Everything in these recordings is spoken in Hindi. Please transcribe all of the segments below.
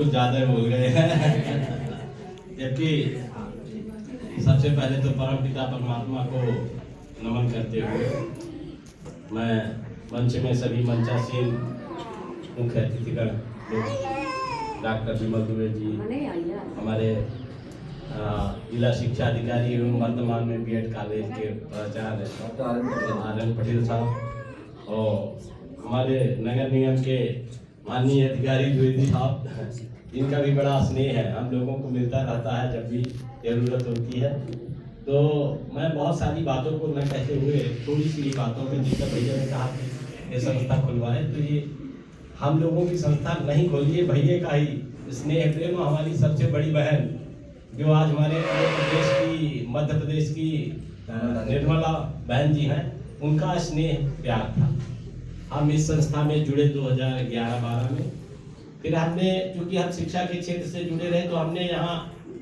कुछ ज़्यादा बोल गए हैं। जबकि सबसे पहले तो परम पिता परमात्मा को नमन करते हुए मैं मंच में सभी मंचासीन मुख्य अतिथिगण लोग, डॉक्टर विमल दुबे जी, हमारे जिला शिक्षा अधिकारी एवं वर्तमान में बीएड कॉलेज के प्राचार्य आर.एन. पटेल साहब और हमारे नगर निगम के माननीय अधिकारी द्विवेदी साहब, इनका भी बड़ा स्नेह है, हम लोगों को मिलता रहता है जब भी जरूरत होती है। तो मैं बहुत सारी बातों को न कहते हुए थोड़ी सी बातों में, जिसका भैया ने कहा कि ये संस्था खुलवाए, तो ये हम लोगों की संस्था नहीं खोली है, भैया का ही स्नेह प्रेम, हमारी सबसे बड़ी बहन जो आज हमारे प्रदेश की, मध्य प्रदेश की निर्मला बहन जी हैं, उनका स्नेह प्यार था। हम इस संस्था में जुड़े 2011-12 में। फिर हमने, क्योंकि हम शिक्षा के क्षेत्र से जुड़े रहे, तो हमने यहाँ,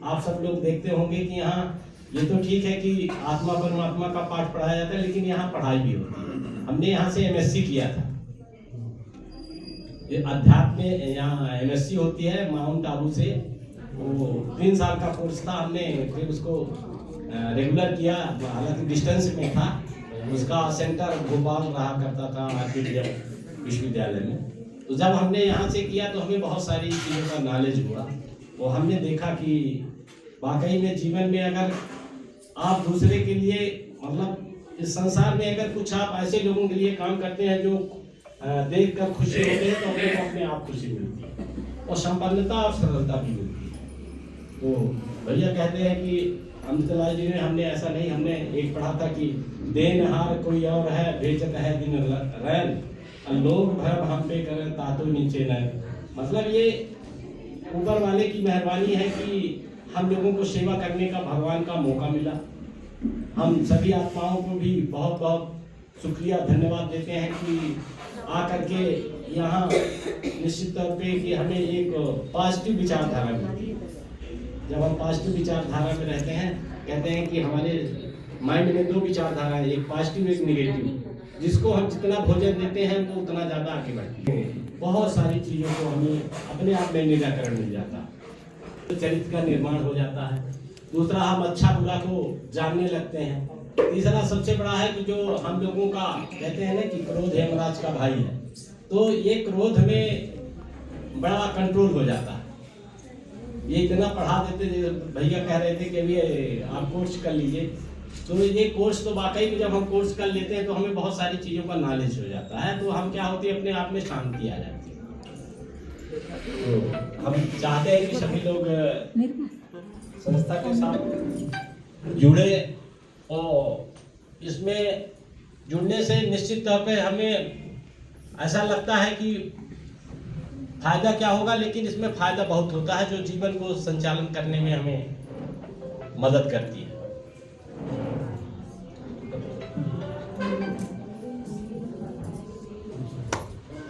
आप सब लोग देखते होंगे कि यहाँ ये तो ठीक है कि आत्मा परमात्मा का पाठ पढ़ाया जाता है, लेकिन यहाँ पढ़ाई भी होती है। हमने यहाँ से एमएससी किया था, अध्यात्म में यहाँ एमएससी होती है माउंट आबू से, वो 3 साल का कोर्स था। हमने फिर उसको रेगुलर किया, हालांकि डिस्टेंस में था। उसका सेंटर भोपाल रहा करता था आर्किटेक्चर विश्वविद्यालय में। तो जब हमने यहाँ से किया तो हमें बहुत सारी चीज़ों का नॉलेज हुआ, तो हमने देखा कि वाकई में जीवन में अगर आप दूसरे के लिए, मतलब इस संसार में अगर कुछ आप ऐसे लोगों के लिए काम करते हैं जो देख कर खुशी होते हैं, तो अपने आप खुशी मिलती है और संपन्नता और सरलता भी मिलती है। तो भैया कहते हैं कि अमृतलाल जी ने, हमने ऐसा नहीं, हमने एक पढ़ा था कि देनहार कोई और है, बेचत है दिन रैन, लोग भर हम पे करें तातो नीचे न। मतलब ये ऊपर वाले की मेहरबानी है कि हम लोगों को सेवा करने का भगवान का मौका मिला। हम सभी आत्माओं को भी बहुत बहुत शुक्रिया धन्यवाद देते हैं कि आकर के यहाँ निश्चित तौर पे कि हमें एक पॉजिटिव विचारधारा मिलती है। जब हम पॉजिटिव विचारधारा में रहते हैं, कहते हैं कि हमारे माइंड में 2 विचारधारा है, एक पॉजिटिव एक निगेटिव। जिसको हम जितना भोजन देते हैं वो उतना ज़्यादा आगे बढ़ते हैं। बहुत सारी चीज़ों को हमें अपने आप में निराकरण मिल जाता है, तो चरित्र का निर्माण हो जाता है। दूसरा, हम अच्छा बुरा को जानने लगते हैं। तीसरा सबसे बड़ा है कि जो हम लोगों का कहते हैं ना कि क्रोध यमराज का भाई है, तो ये क्रोध में बड़ा कंट्रोल हो जाता है। ये इतना पढ़ा देते, भैया कह रहे थे कि अभी आप कोर्स कर लीजिए, तो ये कोर्स तो वाकई में जब हम कोर्स कर लेते हैं तो हमें बहुत सारी चीज़ों का नॉलेज हो जाता है, तो हम क्या होती है, अपने आप में शांति आ जाती है। तो हम चाहते हैं कि सभी लोग संस्था के साथ जुड़े, और इसमें जुड़ने से निश्चित तौर पे हमें ऐसा लगता है कि फायदा क्या होगा, लेकिन इसमें फायदा बहुत होता है जो जीवन को संचालन करने में हमें मदद करती है।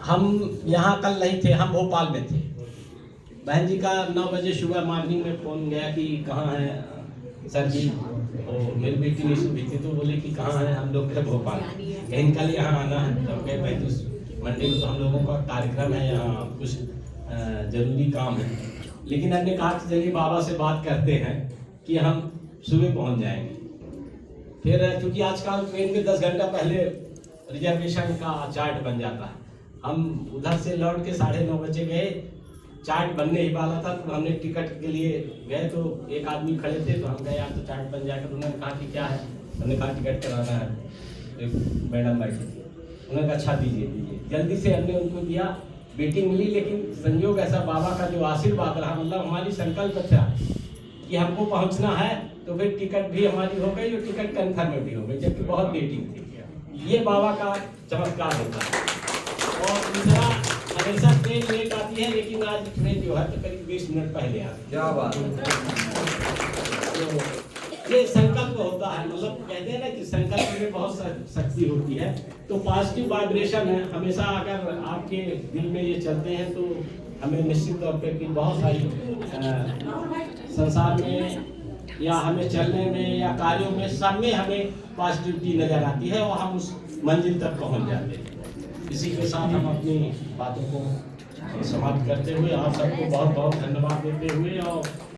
हम यहाँ कल नहीं थे, हम भोपाल में थे। बहन जी का 9 बजे सुबह मॉर्निंग में फ़ोन गया कि कहाँ हैं सर जी, और मेरी बेटी नहीं सुनी थी, तो बोले कि कहाँ हैं, हम लोग थे भोपाल, कहीं कल यहाँ आना है। तो कहे भाई तो मंडे को तो हम लोगों का कार्यक्रम है, यहाँ कुछ जरूरी काम है, लेकिन हमने कहा कि चलिए बाबा से बात करते हैं कि हम सुबह पहुँच जाएंगे। फिर क्योंकि आजकल ट्रेन में 10 घंटा पहले रिजर्वेशन का चार्ट बन जाता है, हम उधर से लौट के 9:30 बजे गए, चार्ट बनने ही वाला था, तो हमने टिकट के लिए गए, तो एक आदमी खड़े थे, तो हम गए आप तो चार्ट बन जाएगा। तो उन्होंने कहा कि क्या है, हमने कहा टिकट कराना है। एक मैडम बैठी थी, उन्होंने कहा अच्छा दीजिए। जल्दी से हमने उनको दिया, बेटी मिली, लेकिन संयोग ऐसा बाबा का जो आशीर्वाद रहा, मतलब हमारी संकल्प था कि हमको पहुँचना है, तो फिर टिकट भी हमारी हो गई और टिकट कन्फर्म भी हो गई, जबकि बहुत वेटिंग थी। ये बाबा का चमत्कार होता है। और दूसरा, हमेशा ट्रेन लेट आती है, लेकिन आज ट्रेन जो है तो करीब 20 मिनट पहले आती है। क्या बात है। तो ये संकल्प होता है, मतलब कहते हैं ना कि संकल्प में बहुत शक्ति होती है। तो पॉजिटिव वाइब्रेशन है, हमेशा अगर आपके दिल में ये चलते हैं तो हमें निश्चित तौर पे कि बहुत सारी संसार में या हमें चलने में या कार्यों में सब में हमें पॉजिटिविटी नजर आती है और हम उस मंजिल तक पहुंच जाते हैं। इसी के साथ हम अपनी बातों को समाप्त करते हुए आप सबको बहुत बहुत धन्यवाद देते हुए और